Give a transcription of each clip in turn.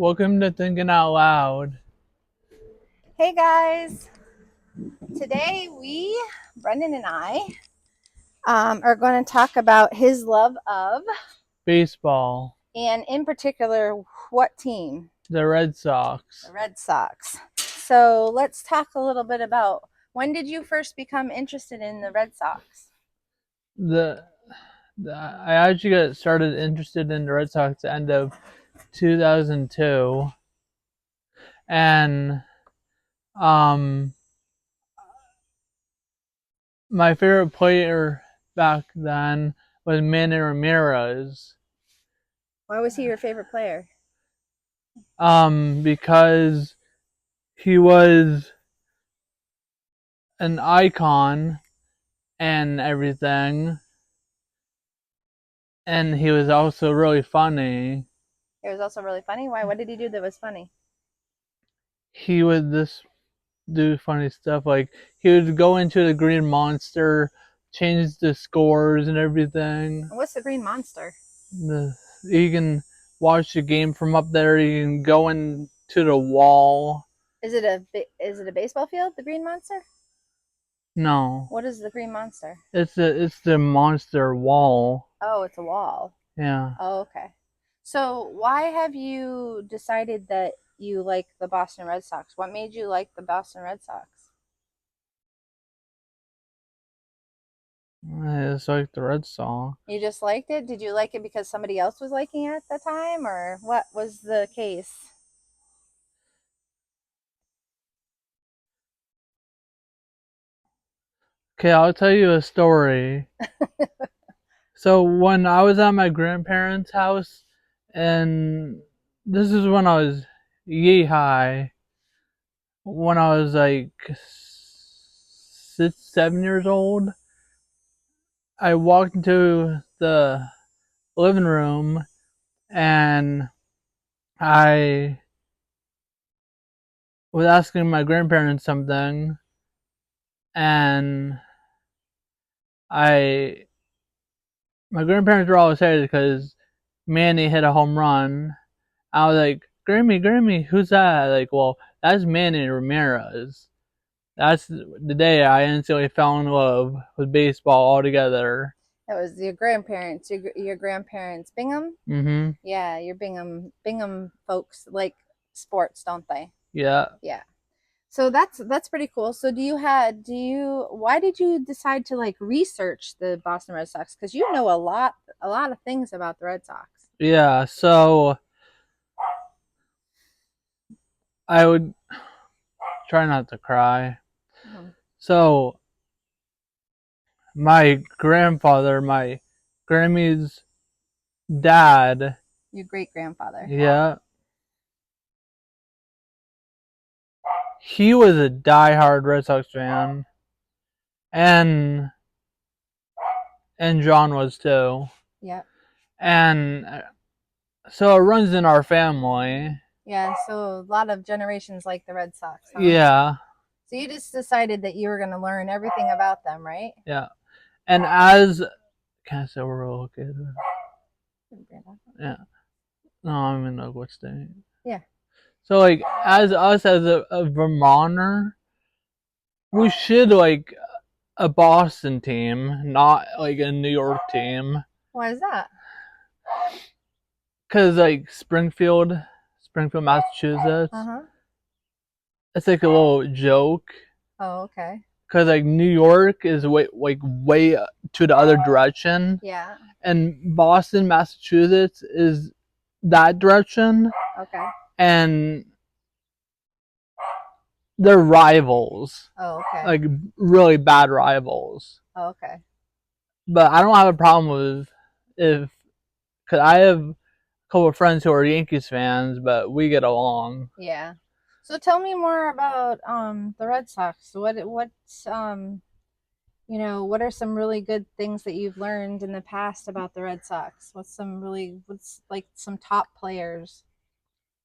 Welcome to Thinking Out Loud. Hey guys, today Brendan and I, are going to talk about his love of, Baseball. and in particular, what team? The Red The Sox. Red Sox. So let's talk a little bit about when did you first become interested in the Red Sox? The, I actually got started interested in the Red Sox at the end of 2002, and um, my favorite player back then was Manny Ramirez. Why was he your favorite player? Because he was an icon and everything, and he was also really funny. It was also really funny. Why? What did he do that was funny? He would just do funny stuff. Like he would go into the Green Monster, change the scores and everything. What's the Green Monster? You can watch the game from up there. You can go into the wall. Is it a baseball field? The Green Monster? No, What is the Green Monster? it's the monster wall. Oh, it's a wall. Yeah. Oh, okay. So, why have you decided that you like the Boston Red Sox? What made you like the Boston Red Sox? It's like the Red Sox. You just liked it? Did you like it because somebody else was liking it at the time, or what was the case? Okay, I'll tell you a story. So when I was at my grandparents' house, and this is when I was yee high, when I was like 7 years old, I walked into the living room and I was asking my grandparents something, and I my grandparents were all excited because Manny hit a home run. I was like, Grammy, Grammy, who's that? Like, well, that's Manny Ramirez. That's the day I instantly fell in love with baseball altogether. It was your grandparents, your grandparents, Bingham. Mm-hmm. Yeah, your Bingham folks like sports, don't they? Yeah. Yeah. So that's pretty cool. So why did you decide to like research the Boston Red Sox? Because you know a lot of things about the Red Sox. Yeah. So I would try not to cry. Mhm. So my grandfather, my Grammy's dad, Your great grandfather. yeah, he was a diehard Red Sox fan, and John was too. Yeah. And so it runs in our family. Yeah. So a lot of generations like the Red Sox, huh? Yeah, So you just decided that you were going to learn everything about them, right? yeah. And as can I say we're all okay? Yeah. No, I'm in Oakwood State. Yeah. So like as us as a Vermonter, we should like a Boston team, not like a New York team. Why is that? Cause like Springfield, Massachusetts, Uh-huh. it's like a little joke. Oh, okay. Cause like New York is way to the other direction, Yeah. and Boston, Massachusetts is that direction, Okay. and they're rivals, Oh, okay. like really bad rivals. Oh, okay. But I don't have a problem with if, cause I have a couple of friends who are Yankees fans, but we get along. Yeah. So tell me more about the Red Sox. What are some really good things that you've learned in the past about the Red Sox? What's like some top players?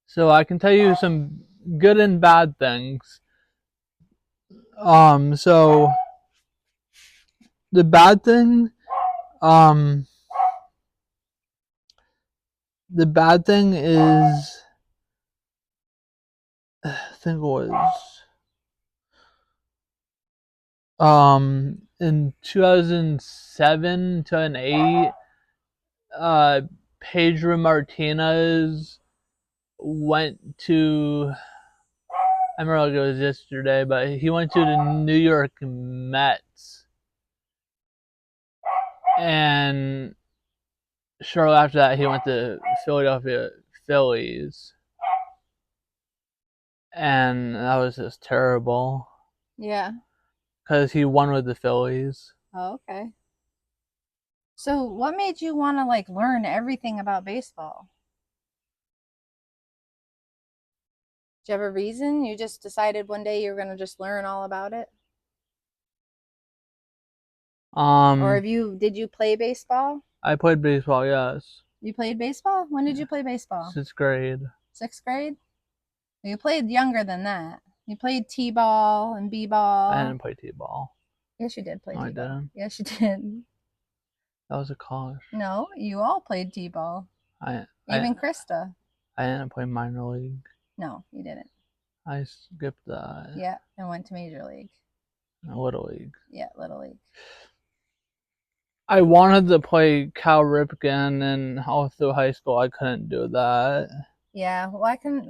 So I can tell you some good and bad things. So the bad thing, um, the bad thing is think it was in 2007, 2008, Pedro Martinez went to, I remember it was yesterday, but he went to the New York Mets. And shortly after that, he went to Philadelphia Phillies. And that was just terrible. Yeah. Because he won with the Phillies. Oh, okay. So, what made you want to like learn everything about baseball? Did you have a reason? You just decided one day you were going to just learn all about it? Or Um, have you did you play baseball? I played baseball, yes. You played baseball? When did you play baseball? 6th grade. 6th grade? You played younger than that. You played T-ball and I B-ball. didn't play T-ball. Yes, you did play No, I T-ball. didn't. Yes, you did. That was a college. No, you all played T-ball. I I Even Krista. I didn't play minor league. No, you didn't. I skipped that. Yeah, and went to Major League. Little league. Yeah, Little League. I wanted to play Cal Ripken, and all through high school I couldn't do that. Yeah, why couldn't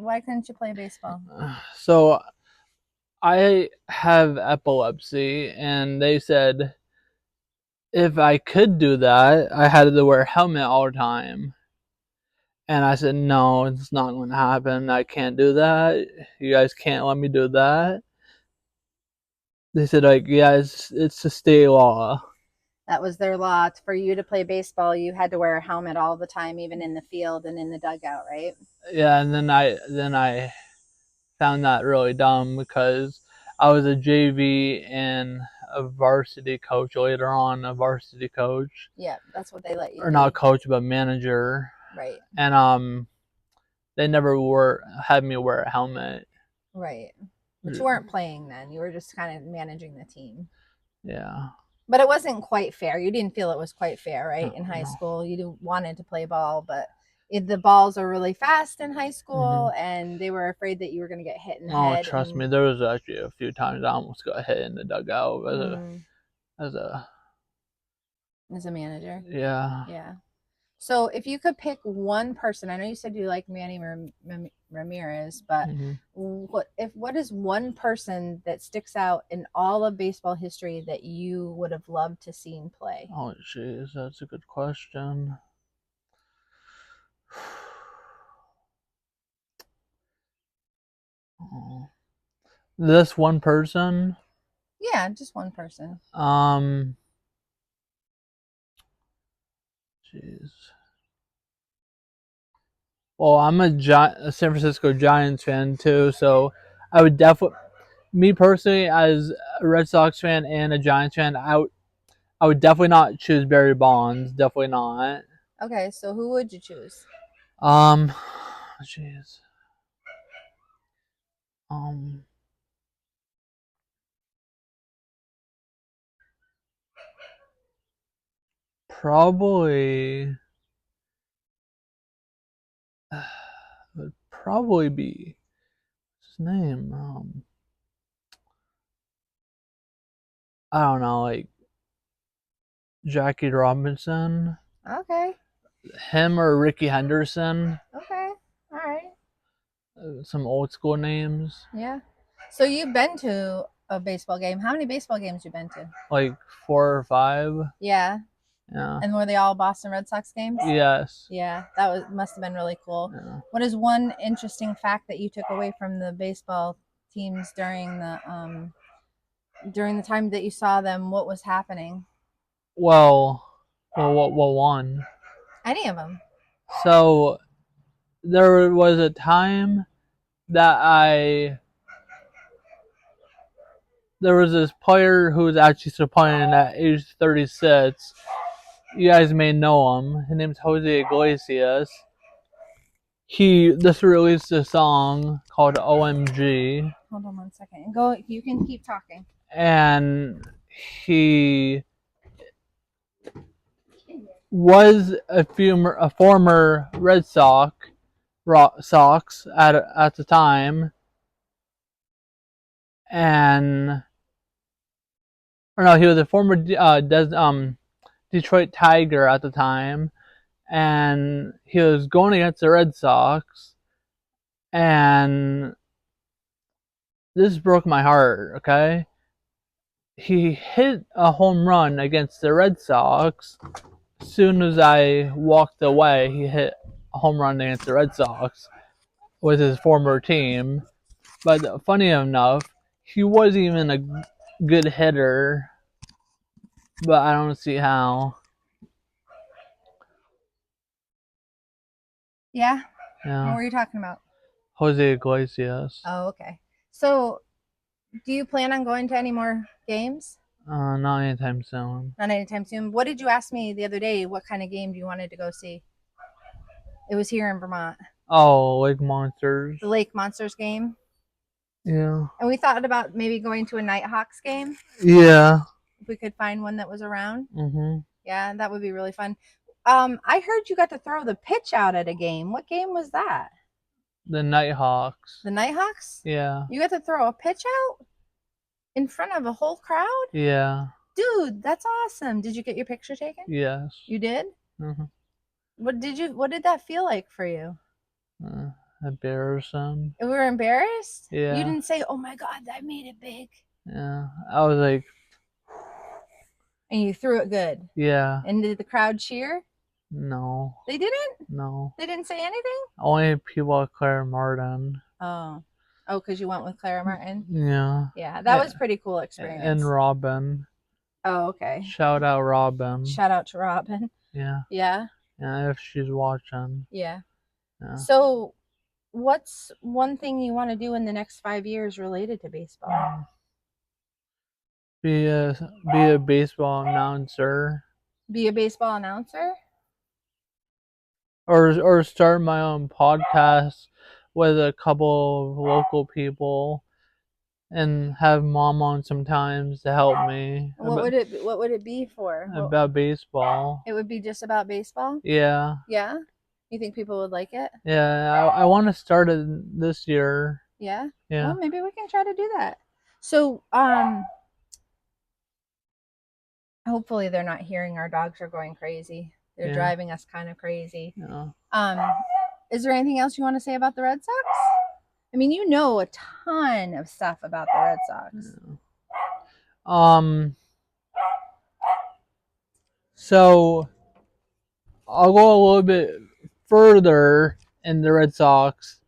you play baseball? So I have epilepsy, and they said if I could do that, I had to wear a helmet all the time. And I said, no, it's not going to happen. I can't do that. You guys can't let me do that. They said, like, yeah, it's a state law. That was their law. For you to play baseball, you had to wear a helmet all the time, even in the field and in the dugout, right? Yeah, and then I found that really dumb because I was a JV and a varsity coach later on, a varsity coach, Yeah, that's what they let you or not do. coach but manager, Right, and they never had me wear a helmet. right. But you weren't playing then. You were just kind of managing the team. Yeah. But it wasn't quite fair. You didn't feel it was quite fair, right? In high No. school, you wanted to play ball, but the balls are really fast in high school, Mm-hmm. and they were afraid that you were going to get hit in the Oh, head. trust And me, there was actually a few times I almost got hit in the dugout as a as a manager, yeah. yeah. So if you could pick one person, I know you said you like Manny Ramirez, but Mm-hmm. what is one person that sticks out in all of baseball history that you would have loved to seen play? Oh, jeez, that's a good question. Oh. This one person, Yeah, just one person. um, jeez. Well, I'm a San Francisco Giants fan too, so I would definitely, me personally, as a Red Sox fan and a Giants fan, I would definitely not choose Barry Bonds. Definitely not. Okay, so who would you choose? Um, jeez. Um, probably would probably be his name. I don't know, like Jackie Robinson, Okay, him or Ricky Henderson. okay, all right, Some old school names, yeah. So you've been to a baseball game. How many baseball games you been to? like 4 or 5. Yeah, Yeah. and were they all Boston Red Sox games? Yes. Yeah, that was must have been really cool. Yeah. What is one interesting fact that you took away from the baseball teams during the time that you saw them? What was happening? What one? Any of them? So there was a time that there was this player who was actually still playing at age 36. You guys may know him. His name's Jose Iglesias. He just released a song called OMG, Hold on 1 second. Go. You can keep talking. and he was a former Red Sox at the time, and or no, he was a former Detroit Tiger at the time, and he was going against the Red Sox, and this broke my heart. Okay, he hit a home run against the Red Sox. As soon as I walked away, he hit a home run against the Red Sox with his former team. But funny enough, he wasn't even a good hitter. But I don't see how. Yeah. What Yeah, were you talking about? Jose Iglesias. Oh, okay. So, do you plan on going to any more games? Not anytime soon. Not anytime soon. What did you ask me the other day? What kind of game you wanted to go see? It was here in Vermont. Oh, Lake Monsters. The Lake Monsters game. Yeah. And we thought about maybe going to a Nighthawks game Yeah. if we could find one that was around. Mhm. Yeah, that would be really fun. I heard you got to throw the pitch out at a game. What game was that? The Nighthawks. The Nighthawks? Yeah. You got to throw a pitch out in front of a whole crowd? Yeah. Dude, that's awesome. Did you get your picture taken? Yes. You did? Mhm. What did that feel like for you? Embarrassing. We were embarrassed? You Yeah. didn't say, "Oh my god, I made it big." Yeah. I was like, And you threw it good. yeah. And did the crowd cheer? No. They didn't? No. They didn't say anything? Only people at Claire Martin. Oh. Oh, because you went with Clara Martin? Yeah. Yeah, that was pretty cool experience. And Robin. Oh, okay. Shout out Robin. Shout out to Robin. Yeah. Yeah. Yeah, if she's watching. Yeah. Yeah. So, what's one thing you want to do in the next 5 years related to baseball? Be a baseball announcer. Be a baseball announcer? Or start my own podcast with a couple of local people and have mom on sometimes to help me What would it be for? about baseball. It would be just about baseball? Yeah. Yeah. You think people would like it? Yeah, I want to start it this year. Yeah. Yeah. Well, maybe we can try to do that. So, hopefully they're not hearing our dogs are going crazy. They're driving us kind of crazy. Yeah. Is there anything else you want to say about the Red Sox? I mean, you know a ton of stuff about the Red Sox. Yeah. So I'll go a little bit further in the Red Sox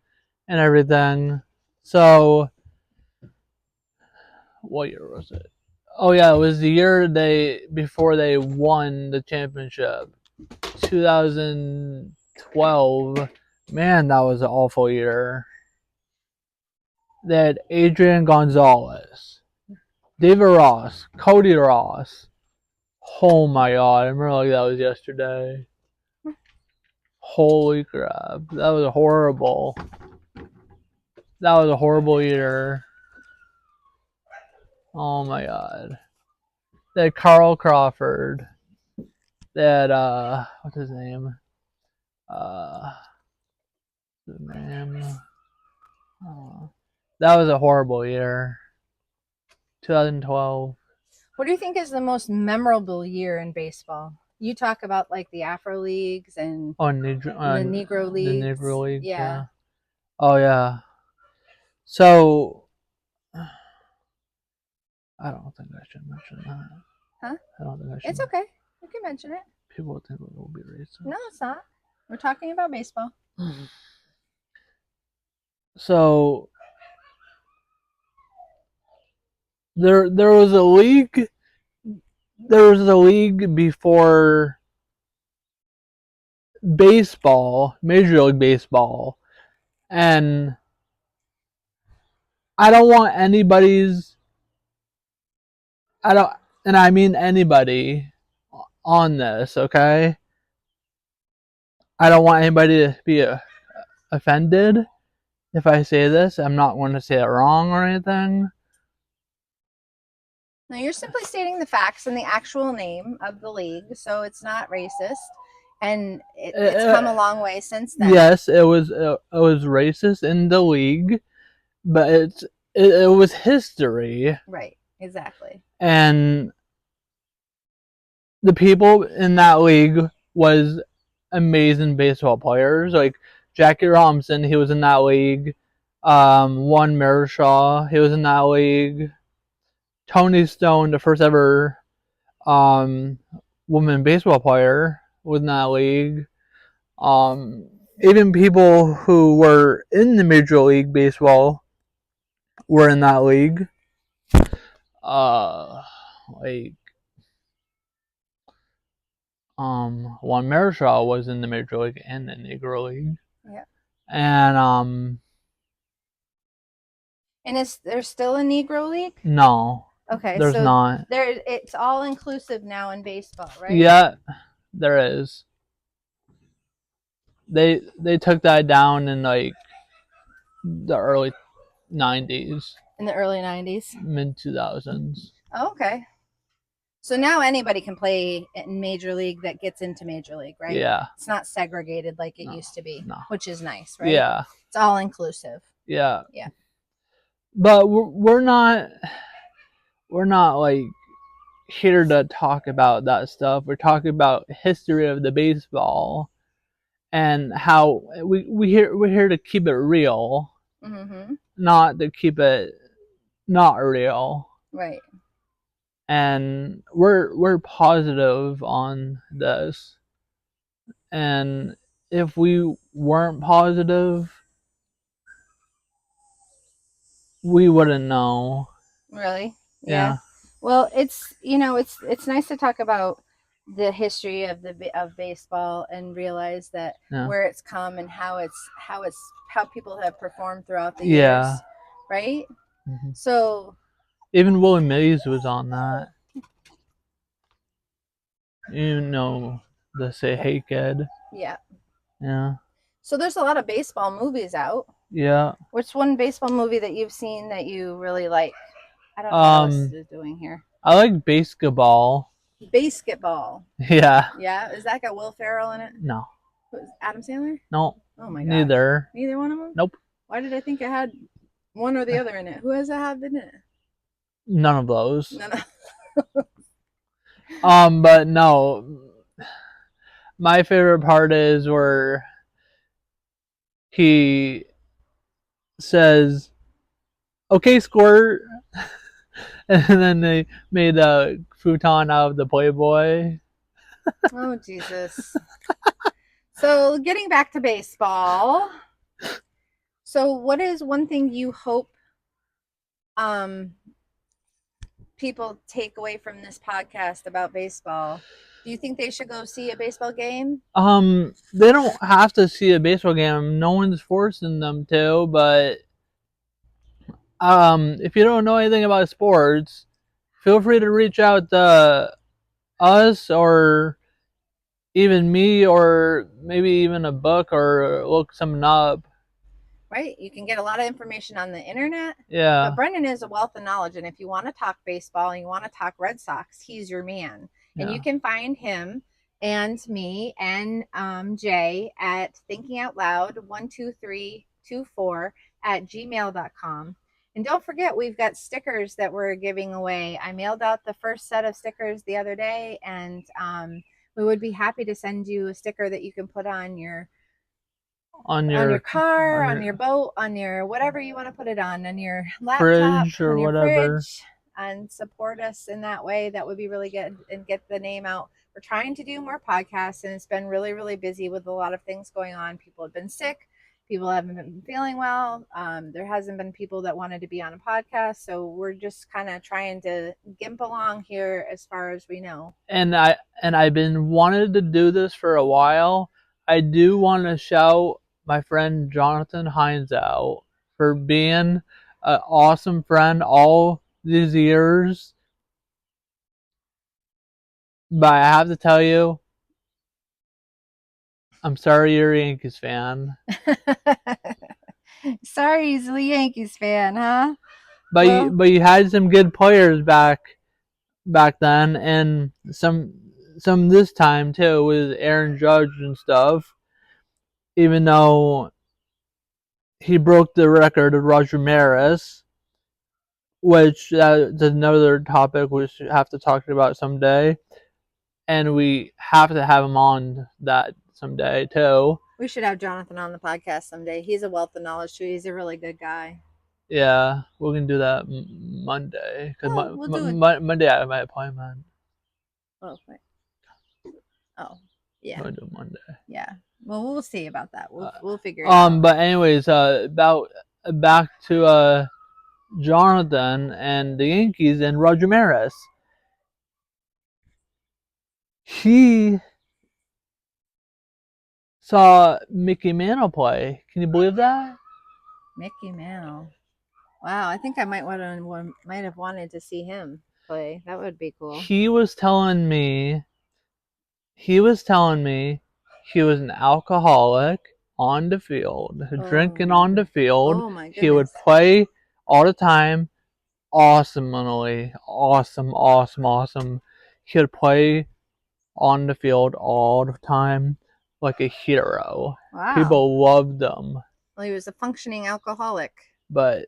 and everything. So what year was it? Oh yeah, it was the year before they won the championship. 2012. Man, that was an awful year. They had Adrian Gonzalez, David Ross, Cody Ross. Oh my god, I remember like that was yesterday. Holy crap. That was horrible. That was a horrible year. Oh my god. They had Carl Crawford. They had what's his name? His name. That was a horrible year. 2012. What do you think is the most memorable year in baseball? You talk about like the Afro leagues and Oh, the Negro leagues. The Negro League. Yeah. Oh yeah. So I don't think I should mention that. Huh? I don't think I should. It's okay. You can mention it. People will think it will be racist. No, it's not. We're talking about baseball. So there was a league. There was a league before baseball, Major League Baseball, and I don't want anybody's. I don't, and I mean anybody on this. Okay, I don't want anybody to be offended if I say this. I'm not going to say it wrong or anything. No, you're simply stating the facts and the actual name of the league, so it's not racist, and it's come a long way since then. Yes, it was racist in the league, but it was history, Right. Exactly. and the people in that league was amazing baseball players. Like Jackie Robinson, he was in that league. Juan Marichal, he was in that league. Tony Stone, the first ever um, woman baseball player, was in that league. Um, Even people who were in the Major League Baseball were in that league. Uh, like Juan Marichal was in the Major League and the Negro League. Yeah. And And is there still a Negro League? no, Okay, there's so not. it's all inclusive now in baseball, right? Yeah, there is. They took that down in like the early '90s, In the early 90s. mid 2000s. Oh, okay. So now anybody can play in Major League that gets into Major League, right? Yeah. It's not segregated like it No. used to be, No. which is nice, right? Yeah. It's all inclusive. Yeah. Yeah. But we're not like here to talk about that stuff. We're talking about history of the baseball and how we're here to keep it real, Mm-hmm. not to keep it not real. Right. And we're positive on this. And if we weren't positive, we wouldn't know. Really? Yeah. Yeah. Well, it's nice to talk about the history of of baseball and realize that Yeah. where it's come and how people have performed throughout the Yeah. years, right? Mm-hmm. So Even Willie Mays was on that. You know, the Say Hey Kid. yeah. Yeah. So there's a lot of baseball movies out. Yeah. What's one baseball movie that you've seen that you really like? I don't know what Alice is doing here. I like basketball. Basketball. Yeah. Yeah. Is that got Will Ferrell in it? No. Adam Sandler? No. Oh my god. Neither. Neither one of them? Nope. Why did I think it had one or the other in it? Who has it have in it? None of those. No, no. But no. My favorite part is where he says, "Okay, squirt," and then they made a futon out of the Playboy. Oh Jesus. So getting back to baseball. So what is one thing you hope um people take away from this podcast about baseball? Do you think they should go see a baseball game? They don't have to see a baseball game. No one's forcing them to, but if you don't know anything about sports, feel free to reach out to us or even me or maybe even a book or look something up. Right? You can get a lot of information on the internet. Yeah. But Brendan is a wealth of knowledge. And if you want to talk baseball and you want to talk Red Sox, he's your man. Yeah. And you can find him and me and Jay at Thinking Out Loud 12324 at gmail.com. And don't forget, we've got stickers that we're giving away. I mailed out the first set of stickers the other day, and we would be happy to send you a sticker that you can put on your car, on your boat, on your whatever you want to put it on your laptop, fridge or on your whatever. fridge, and support us in that way. That would be really good and get the name out. We're trying to do more podcasts, and it's been really, really busy with a lot of things going on. People have been sick. People haven't been feeling well. There hasn't been people that wanted to be on a podcast, so we're just kind of trying to gimp along here as far as we know. And I've been wanted to do this for a while. I do want to shout my friend Jonathan Hines out for being an awesome friend all these years. But I have to tell you, I'm sorry you're a Yankees fan. Sorry, he's a Yankees fan, huh? But you had some good players back then, and some this time too with Aaron Judge and stuff. Even though he broke the record of Roger Maris, which that's another topic we should have to talk about someday, and we have to have him on that someday too. We should have Jonathan on the podcast someday. He's a wealth of knowledge too. He's a really good guy. Yeah, we can do that Monday because Oh, we'll do it. Monday I have my appointment. Oh, wait. Oh, yeah. We'll do it Monday. Yeah. Well, we'll see about that. We'll figure it out. But anyways, about back to Jonathan and the Yankees and Roger Maris. He saw Mickey Mantle play. Can you believe that? Mickey Mantle. Wow, I think I might have wanted to see him play. That would be cool. He was telling me he was an alcoholic on the field, drinking on the field. Oh my goodness. He would play all the time, awesomely, awesome. He would play on the field all the time like a hero. Wow. People loved him. Well, he was a functioning alcoholic. But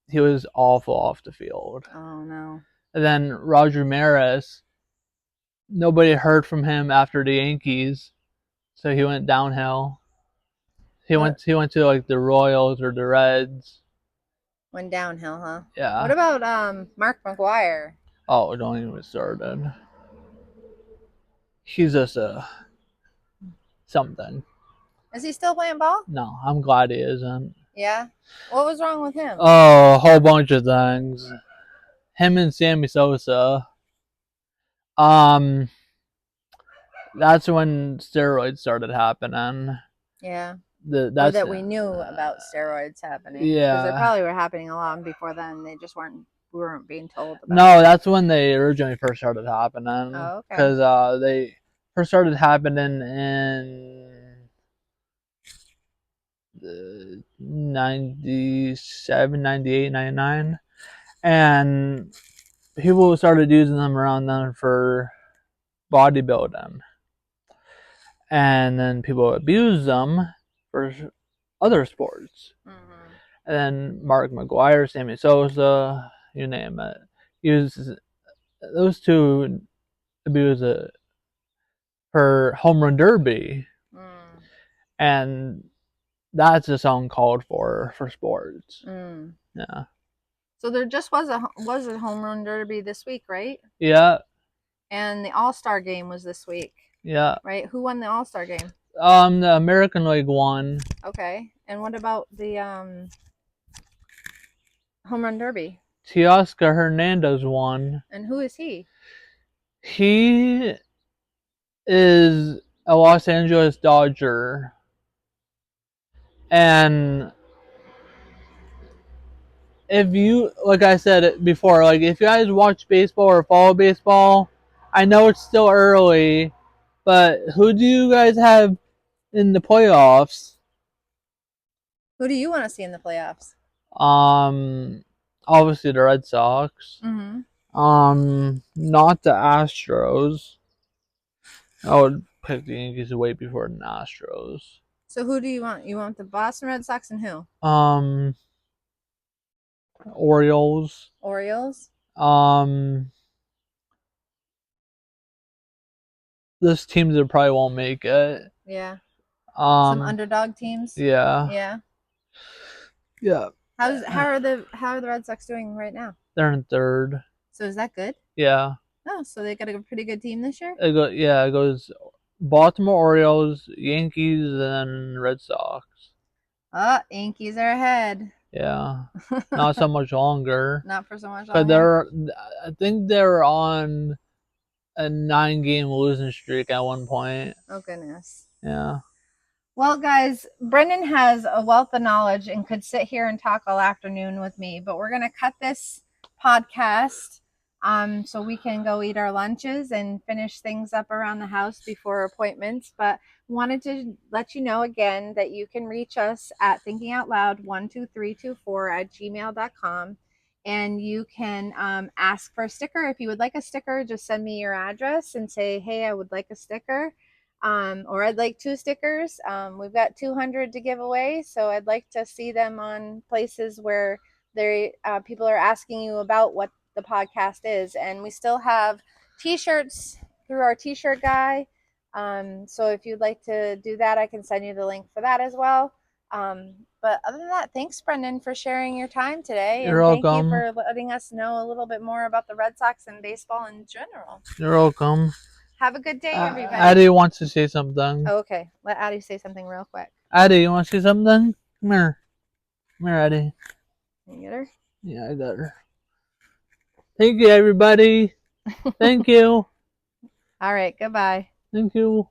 he was awful off the field. Oh no. And then Roger Maris, nobody heard from him after the Yankees, so he went downhill. He went to like the Royals or the Reds. Went downhill, huh? Yeah. What about Mark McGwire? Oh, don't even get started. He's just something. Is he still playing ball? No, I'm glad he isn't. Yeah. What was wrong with him? Oh, a whole bunch of things. Him and Sammy Sosa. That's when steroids started happening. Yeah. That's that we knew about steroids happening. Yeah. Because they probably were happening a lot before then. They just weren't being told about. No, that's when they originally first started happening. Oh, okay. Because they first started happening in 97, 98, 99. And people started using them around then for bodybuilding. And then people abused them for other sports. Mm-hmm. And then Mark McGwire, Sammy Sosa, you name it. Those two abused it for home run derby. Mm. And that's a song called for sports. Mm. Yeah. So there just was a home run derby this week, right? Yeah. And the All-Star game was this week. Yeah. Right? Who won the All-Star game? The American League won. Okay. And what about the home run derby? Teoscar Hernandez won. And who is he? He is a Los Angeles Dodger. And if you, like I said before, like if you guys watch baseball or follow baseball, I know it's still early, but who do you guys have in the playoffs? Who do you want to see in the playoffs? Obviously the Red Sox. Mm-hmm. Not the Astros. I would pick the Yankees way before the Astros. So who do you want? You want the Boston Red Sox and who? Orioles. Orioles. Those teams that probably won't make it. Yeah. Some underdog teams. Yeah. Yeah. Yeah. How are the Red Sox doing right now? They're in third. So is that good? Yeah. Oh, so they got a pretty good team this year? It goes Baltimore Orioles, Yankees, and then Red Sox. Yankees are ahead. Yeah. Not so much longer. Not for so much longer. I think they're on a 9-game losing streak at one point. Oh goodness. Yeah. Well, guys, Brendan has a wealth of knowledge and could sit here and talk all afternoon with me, but we're going to cut this podcast so we can go eat our lunches and finish things up around the house before appointments. But wanted to let you know again that you can reach us at thinkingoutloud12324@gmail.com. And you can ask for a sticker. If you would like a sticker, just send me your address and say, hey, I would like a sticker. Or I'd like 2 stickers. We've got 200 to give away, so I'd like to see them on places where People are asking you about what the podcast is, and we still have T-shirts through our T-shirt guy. So if you'd like to do that, I can send you the link for that as well. But other than that, thanks, Brendan, for sharing your time today, You're and thank you welcome. for letting us know a little bit more about the Red Sox and baseball in general. You're welcome. Have a good day, everybody. Addie wants to say something. Oh, okay, let Addie say something real quick. Addie, you want to say something? Come here. Come here, Addie. Can you get her? Yeah, I got her. Thank you, everybody. Thank you. All right, goodbye. Thank you.